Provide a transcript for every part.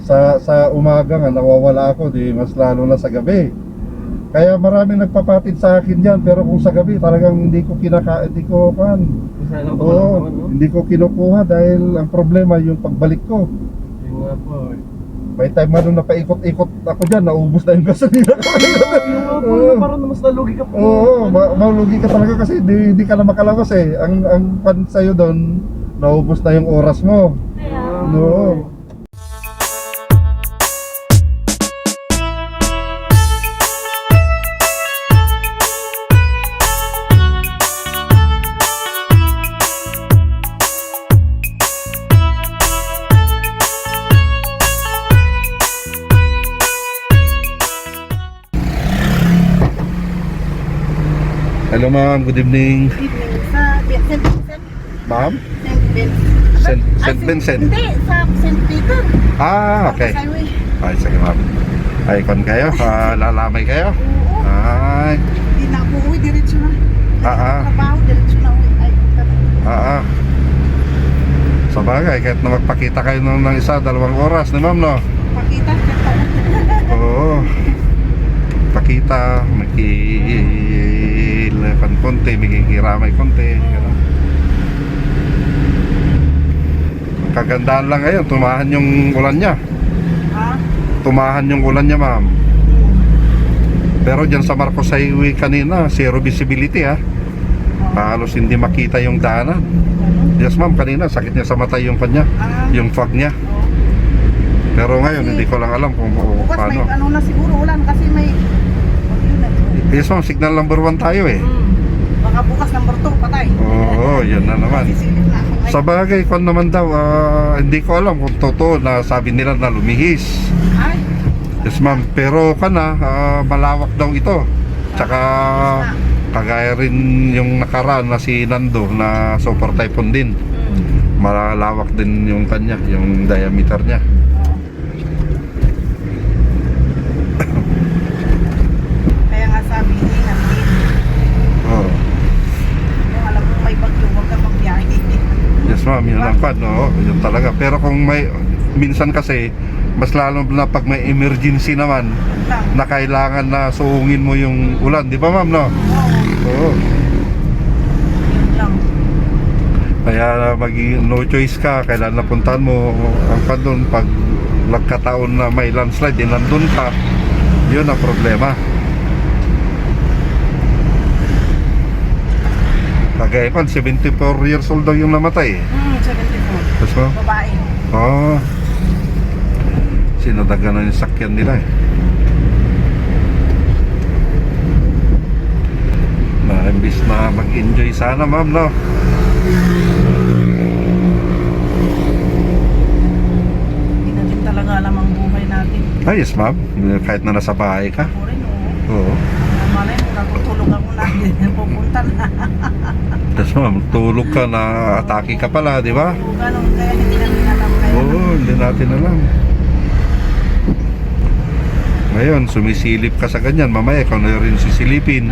sa umaga nga nawawala ako, di mas lalo na sa gabi. Kaya maraming nagpapatid sa akin diyan, pero kung sa gabi talagang hindi ko hindi ko kinukuha dahil ang problema yung pagbalik ko. Yun nga po eh. May time ano na paikot-ikot ako diyan, naubos na yung gasolina ko. Yung nga po, parang mas nalugi ka po. Oo, malugi ka talaga kasi hindi ka na makalabas eh. Ang pan sa'yo doon, naubos na yung oras mo. No. Hello ma'am, good evening. Evening sa St. Vincent. Ma'am? St. Vincent. St. Vincent. Hindi, sa St. Peter. Okay. Highway. Ay, sige ma'am. Ay, kon kayo? Lalamay kayo? Oo. Ay, Hindi na ako uwi, diretso na. Ah. Trabaho, diretso na uwi. Ay, Sa bagay, kahit na magpakita kayo ng isa, 2 oras ni ma'am, no? pakita. Oo. Pakita, makilapan konti, makikiramay konti. Ganun. Kagandahan lang ngayon, tumahan yung ulan niya. Ha? Tumahan yung ulan niya, ma'am. Pero dyan sa Marcos Highway kanina, zero visibility ha. Halos hindi makita yung daanan. Yes ma'am, kanina sakit niya sa mata yung kanya, yung fog niya. Pero ngayon hindi ko lang alam kung Bukas paano. may ano na siguro ulan kasi may... Yes ma'am, signal number 1 tayo eh. Baka bukas number 2, patay. Oo, yun na naman. Sisilip na ako. Sa bagay, kung naman daw, hindi ko alam kung totoo na sabi nila na lumihis. Ay, Yes ma'am, pero malawak daw ito. Tsaka kagaya rin yung nakaraan na si Nando na super typhoon din. Malawak din yung kanya, yung diameter niya. kaya nga sabi ni Nandin, Oo. yung alam mo may bagyo, huwag ka magbiyahe. Yes ma'am, yun ang pan, no? Yun talaga. Pero kung minsan kasi, mas lalo na pag may emergency naman, Lang. na kailangan na suungin mo yung ulan, di ba ma'am, no? Oo. Yun lang. Kaya no choice ka, kailangan napuntahan mo ang doon. Pag nagkataon na may landslide, din nandun ka, yun ang problema. Kagaya pan, 74 years old daw yung namatay. 74. Tapos mo? Babae. Oo. Sinadagan na yung sakyan nila eh. Imbis na mag-enjoy sana ma'am, no? Hindi natin talaga alam ang buhay natin. Yes ma'am, kahit na nasa bahay ka. Ako rin, oo. Oo. Malay mo, natutulog ako na. Pupunta na. Tapos ma'am, tulog ka na, atake ka pala, di ba? Ganun, kaya hindi natin alam. Kaya Oo, hindi natin alam. Ngayon, sumisilip ka sa ganyan, mamaya ikaw na rin sisilipin.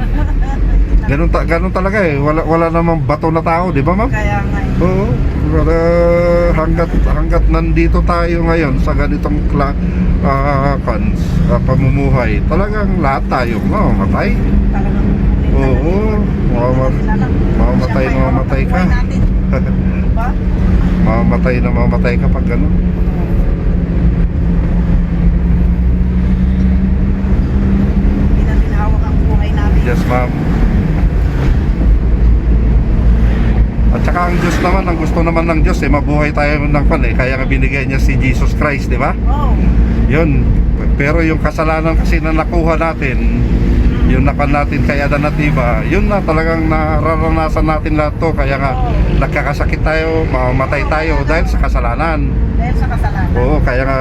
Ganun talaga eh, wala namang bato na tao, di ba ma'am? Kaya nga eh. Oo, hanggat nandito tayo ngayon sa ganitong pamumuhay, talagang lahat tayo mamamatay. Talagang Oo, mamamatay na mamamatay ka. Diba? Mamamatay na mamamatay ka pag gano'n. Hindi natin hawak ang buhay natin. Yes ma'am. At saka ang Diyos naman, ang gusto naman ng Diyos mabuhay tayo ng kaya nga binigay niya si Jesus Christ, di ba? Oo. Yun. Pero yung kasalanan kasi na nakuha natin, yung nakan natin kay Adan at Eva, yun na talagang nararanasan natin lahat to. Kaya nga nagkakasakit tayo, mamamatay tayo dahil sa kasalanan. Dahil sa kasalanan. Oo, kaya nga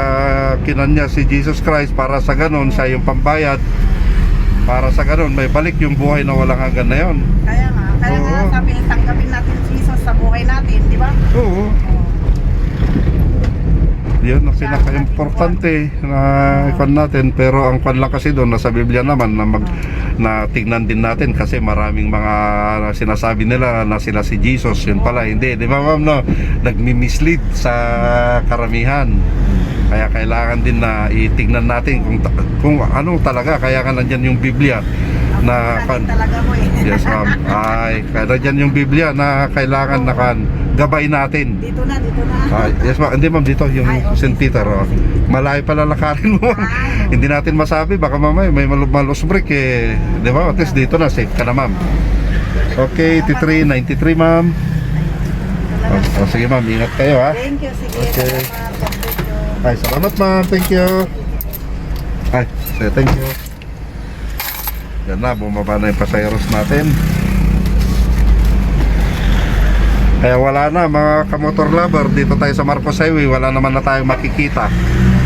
kinan niya si Jesus Christ para sa ganun, siya yung pambayad. Para sa ganun, may balik yung buhay na walang hanggan na yun. Kaya nga sabi tanggapin natin si Jesus sa buhay natin, di ba? Oo. Yun ang pinaka-importante na ikon natin. Pero ang kwan lang kasi doon, nasa Biblia naman na tignan din natin kasi maraming mga sinasabi nila na sila si Jesus. Yun pala, hindi. Di ba ma'am, no? Nagmi-mislead sa karamihan. Kaya kailangan din na itingnan natin kung ano talaga. Kaya nga nandyan yung Biblia na Talaga mo eh. yes ma'am. Ay, kaya nandyan yung Biblia na kailangan na gabay natin. Dito na. Yes ma'am, hindi ma'am, dito yung Ay, okay. St. Peter. Oh. Malayo pala lakarin mo. Hindi natin masabi, baka mamaya may malos break eh. Di ba? At least dito na, safe ka na ma'am. Okay, T3, 93 ma'am. Sige ma'am, ingat kayo ha. Thank you, sige. Okay. Salamat. God bless you. Ay, salamat ma'am, thank you. Ay, sige, thank you. Yan na, bumaba na yung pasayeros natin. Kaya wala na mga kamotor lover, dito tayo sa Marcos Highway, wala naman na tayong makikita.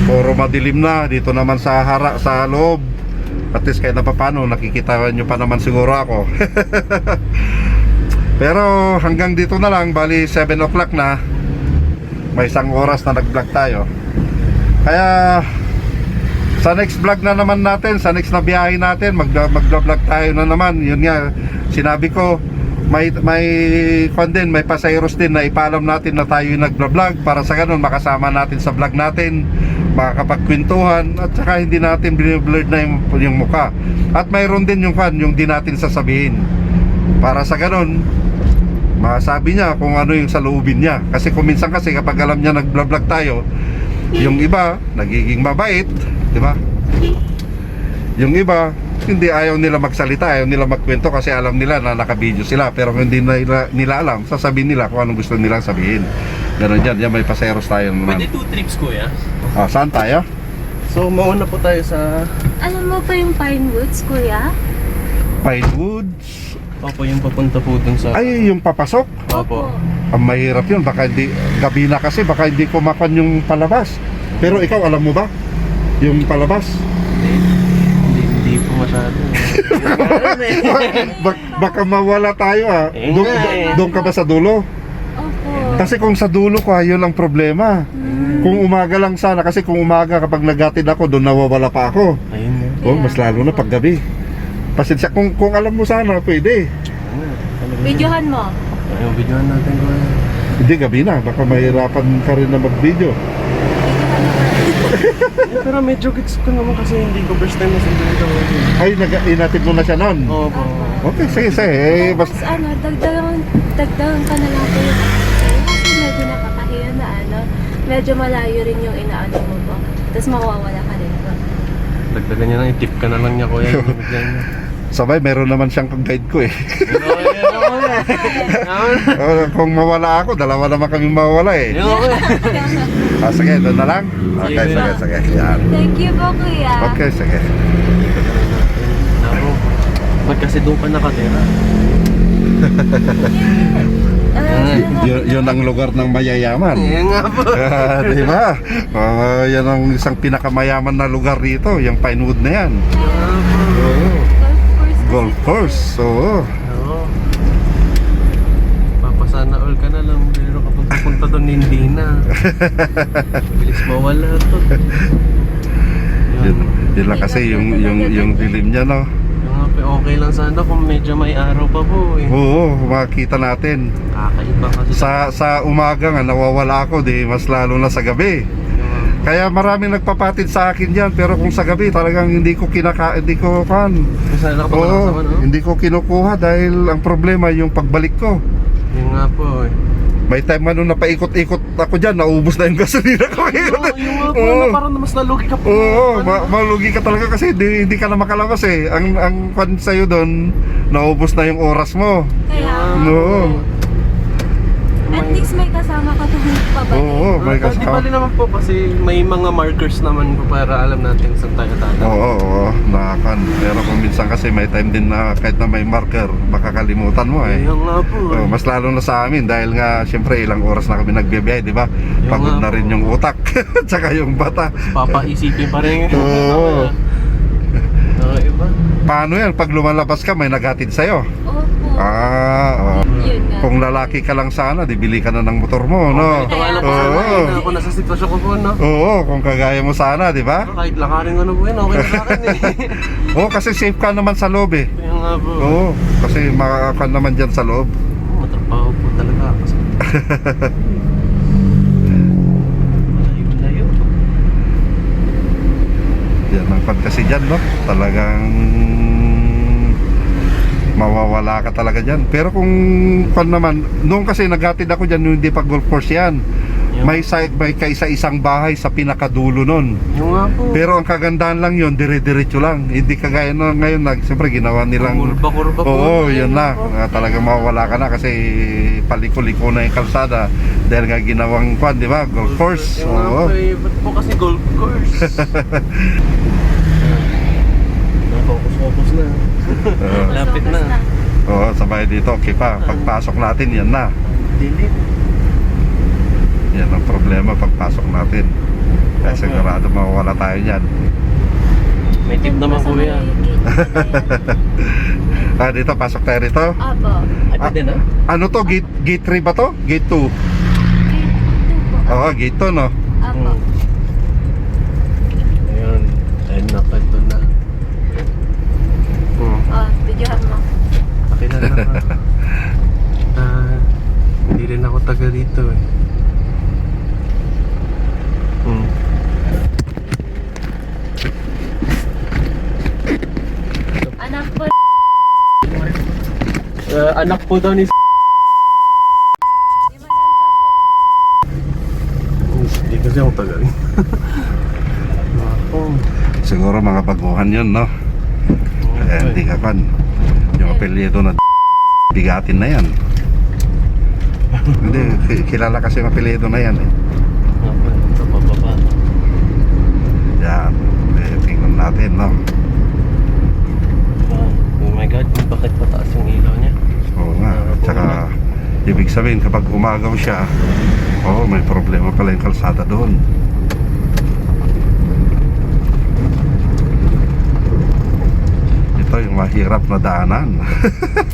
Puro madilim na, dito naman sa sa loob. At least kahit na paano, nakikita nyo pa naman siguro ako. Pero hanggang dito na lang, bali 7 o'clock na. May isang oras na nag-vlog tayo. Kaya sa next vlog na naman natin, sa next na biyahe natin, mag-vlog tayo na naman. Yun nga, sinabi ko, may din, may pasayros din na ipaalam natin na tayo yung nag-vlog para sa ganun makasama natin sa vlog natin, makakapagkwentuhan at saka hindi natin blurred na yung mukha. At mayroon din yung di natin sasabihin. Para sa ganun, masabi niya kung ano yung sa loobin niya. Kasi kung minsan kasi kapag alam niya nag-vlog tayo, yung iba nagiging mabait, di ba? Yung iba hindi, ayaw nila magsalita, ayaw nila magkwento kasi alam nila na naka-video sila. Pero kung hindi nila alam, sasabihin nila kung anong gusto nilang sabihin. Ganon yan, may paseros tayo naman. Pwede 2 trips kuya. Saan tayo? So, mauna po tayo sa... Alam mo pa yung Pine Woods, kuya? Pine Woods? Opo, yung papunta po dun sa... Ay, yung papasok? Opo. Ang mahirap yun, baka hindi, gabi na kasi, baka hindi kumakan yung palabas. Pero ikaw, alam mo ba? Yung palabas? Hindi po masyado. Baka mawala tayo Eh, Doon nga eh. doon ka ba sa dulo? Opo. Kasi kung sa dulo ko, yun ang problema. Kung umaga lang sana, kasi kung umaga kapag nagatid ako, doon nawawala pa ako. Ayun na. Oh, mas lalo na pag gabi. Pasensya, kung alam mo sana, pwede. Videohan mo. Yung videohan natin ko. Hindi, gabi na. Baka mahirapan ka rin na mag-video. Pero medyo gets ko naman kasi hindi ko first time na sa ganito. Ay, inatid mo na siya noon. Opo. Okay, sige. Eh, Tapos dagdagan ka na lang po yung kasi medyo nakakahiya na medyo malayo rin yung inaano mo po. Tapos mawawala ka rin po. Dagdagan niya lang, i-tip ka na lang niya kuya. Yung bigyan niya. sabay, meron naman siyang guide ko eh. Kung mawala ako, dalawa naman kami mawala eh. Sige, doon na lang. Okay, sige. Yan. Thank you po, kuya. Okay, sige. Naro. Ba't kasi doon ka nakatira? Yun ang lugar ng mayayaman. Yan nga po. Di ba? Yan ang isang pinakamayaman na lugar dito, yung Pinewood na yan. Golf course. Oo. Oo. Papasana all ka na lang. Pero kapag pupunta doon, hindi na. Bilis mawala to. Yun lang kasi yung dilim niya, no? Okay lang sana kung medyo may araw pa po eh. Oo, makikita natin. Kakaiba kasi Sa umaga nga, nawawala ako, di mas lalo na sa gabi. Kaya maraming nagpapatid sa akin diyan, pero kung sa gabi talagang hindi ko Sana nakapagpapasama, no? hindi ko kinukuha dahil ang problema yung pagbalik ko. Yun nga po eh. May time na paikot-ikot ako diyan, naubos na yung gasolina ko. Yung nga po, Oo. na parang mas nalugi ka po. Oo, malugi ka talaga kasi hindi ka na makalabas eh. Ang kwan sa'yo doon, naubos na yung oras mo. Kaya, Oo. at least may kasama ka doon pabalik. Oo, may Di kasama. bali naman po kasi may mga markers naman po para alam natin saan tayo tatawag. Oo, nakakan. Pero kung minsan kasi may time din na kahit na may marker, makakalimutan mo eh. Yung nga po eh. Mas lalo na sa amin dahil nga siyempre ilang oras na kami nagbibiyahe, di ba? Pagod na nga rin po. yung utak, tsaka yung bata. Papaisipin pa rin. Oo. Iba. Paano yan? Pag lumalabas ka, may naghatid sa'yo. Opo. Oo. Yun nga. Kung lalaki ka lang sana, di bili ka na ng motor mo, no? Ito nga lang po sana Oo. eh. Ako nasa sitwasyon ko po, no? Oo, kung kagaya mo sana, di ba? Kahit lakarin ko na po yun, okay na sa akin eh. Oo, kasi safe ka naman sa loob eh. Yung nga po. Oo, kasi makakakan naman dyan sa loob. Matrabaho po talaga ako. Malayo-layo. pag kasi dyan, no? Talagang mawawala ka talaga dyan. Pero kung naman, noong kasi naghatid ako dyan, yung hindi pa golf course yan. May kaisa-isang bahay sa pinakadulo nun. Yung nga po. Pero ang kagandahan lang yun, dire-diretso lang. Hindi kagaya na ngayon, siyempre ginawa nilang... Kurba-kurba po. Oo, yun na. Talagang mawawala ka na kasi paliko-liko na yung kalsada. Dahil nga ginawang kwan, di ba? Golf course. Yung nga Oo. po eh, ba't po kasi golf course? Focus na. Lapit na. Oo, sabay dito. Okay pa. Pagpasok natin, yan na. Dilim. Yan ang problema pagpasok natin. Kaya sigurado mawawala tayo dyan. May tip naman po yan. Dito, pasok tayo rito. Apo. Ay, pwede na? Ano to? Gate 3 ba to? Gate 2? Gate 2 po. Oo, gate 2, no? Apo. Ayun. Ayun na, ito na. Oh, videohan mo. Pakilala ka. Hindi rin ako taga dito eh. Anak po. Anak po daw ni Limalanta po. Hindi kasi ako taga rin. Ako. Siguro mga baguhan yun, no? Hindi ka pan. Yung apelyido na bigatin na yan. Hindi, kilala kasi yung apelyido na yan eh. Ako, ito bababa. Yan, tingnan natin, no? Oh my God, bakit pataas yung ilaw niya? Oo nga, tsaka ibig sabihin kapag umagaw siya, may problema pala yung kalsada doon. Ito yung mahirap na daanan.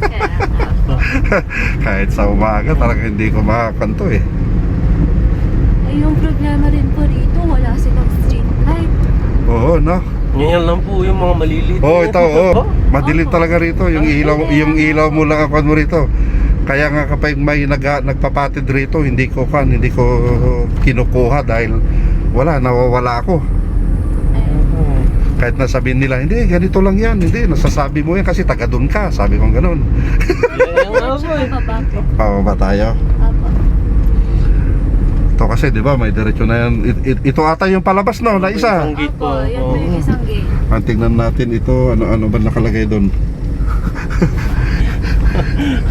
Kaya nga. Kahit sa umaga talagang hindi ko makakanto eh. Ay, yung problema rin po rito, wala silang street light. Oo, no? Ngayon lang po yung mga maliliit. Ito, madilim Opo. talaga rito. Yung ilaw mo lang ako rito. Kaya nga kapag may nagpapatid rito, hindi ko kinukuha dahil nawawala ako. Ayun. Kahit nasabihin nila, hindi, ganito lang yan. Hindi, nasasabi mo yan kasi taga doon ka. Sabi kong ganun. Yan nga po eh. Pababa po. Pababa tayo. Apo. Ito kasi, di ba, may diretso na yan. Ito ata yung palabas, no, na isa. Isang gate po. Apo, yan po yung isang gate. Tingnan natin ito, ano ba nakalagay doon.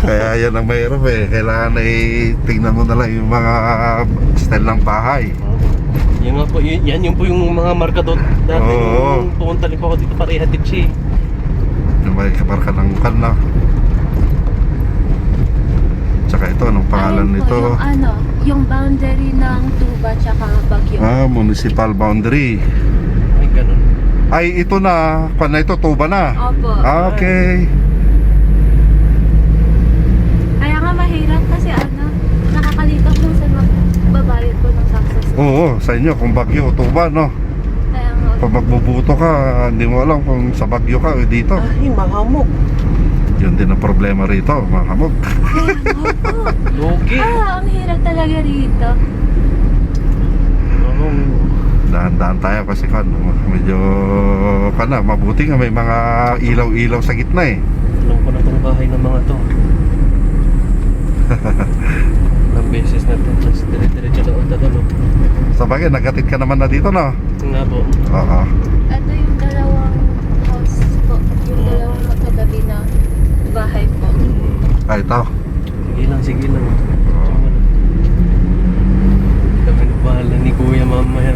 Kaya yan ang mahirap eh. Kailangan ay tingnan mo na lang yung mga style ng bahay. Yan nga po, yan yung po yung mga marka doon. Dati Oo. nung pumunta rin po ako dito pareha Tichi. Yung may kaparka ng na. Tsaka ito, anong pangalan Ayun po, nito? yung boundary ng Tuba tsaka Baguio. Municipal boundary. Ay, ganun. Ay, ito na, ito, Tuba na. Opo. Okay. Kaya nga mahirap kasi nakakalito kung saan magbabayad po ng taxes. Oo, sa inyo, kung Baguio, Tuba, no? Kaya nga. Pag magbubuto ka, hindi mo alam kung sa Baguio ka o dito. Ay, mahamog. Yun din ang problema rito, mga hamog. Kaya nga po. Lugi. Ang hirap talaga rito. Oo. Dahan-dahan tayo kasi medyo mabuti nga may mga ilaw-ilaw sa gitna eh. Alam ko na itong bahay ng mga to. Ilang beses na ito. Tapos dire-diretso na ulit ito. Sa bagay, naghatid ka naman na dito, no? Nga po. Oo. Ito yung dalawang house po. Yung dalawang magkatabi na bahay po. Ay, ito. Sige lang, sige lang. Kami na bahala ni Kuya mamaya.